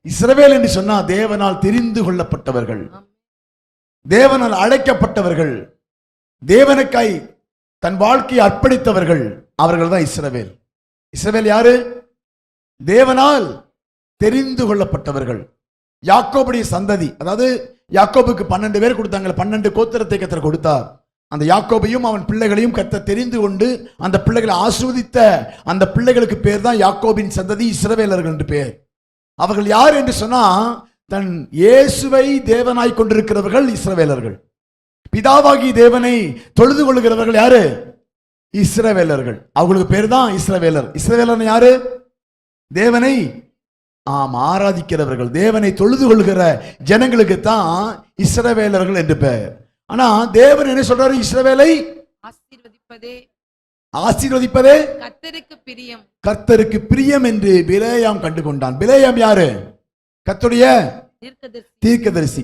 இஸ்ரவேல் என்று சொன்னா தேவனால் தெரிந்து கொள்ளப்பட்டவர்கள், தேவனால் அழைக்கப்பட்டவர்கள், தேவனுக்காய் தன் வாழ்க்கையை அர்ப்பணித்தவர்கள், அவர்கள் தான் இஸ்ரவேல். இஸ்ரவேல் யாரு? தேவனால் தெரிந்து கொள்ளப்பட்டவர்கள். யாக்கோபுடைய சந்ததி, அதாவது யாக்கோபுக்கு 12 பேர் கொடுத்தாங்க, 12 கோத்திரத்தை கர்த்தர் கொடுத்தார். அந்த யாக்கோபையும் அவன் பிள்ளைகளையும் கர்த்தர் தெரிந்து கொண்டு அந்த பிள்ளைகளை ஆசீர்வதித்த அந்த பிள்ளைகளுக்கு பேர் தான் யாக்கோபின் சந்ததி, இஸ்ரவேலர்கள் என்று பேர். அவர்கள் யார் என்று சொன்னா, தன் இயேசுவை தேவனாய் கொண்டிருக்கிறவர்கள் இஸ்ரவேலர்கள். பிதாவாகி தேவனை தொழுது கொள்கிறவர்கள் யாரு? இஸ்ரவேலர்கள். அவங்களுக்கு பேர் தான் இஸ்ரவேலர். இஸ்ரவேலர் யாரு? தேவனை ஆராதிக்கிறவர்கள், தேவனை தொழுது கொள்கிற ஜனங்களுக்கு தான் இஸ்ரவேலர்கள் என்று பெயர். ஆனா தேவன் என்ன சொல்றாரு? இஸ்ரவேலை ஆசீர்வதிப்பதே கர்த்தருக்கு பிரியம் என்று பிலேயாம் கண்டு கொண்டான். பிலேயாம் யாரு? கர்த்தருடைய தீர்க்கதரிசி.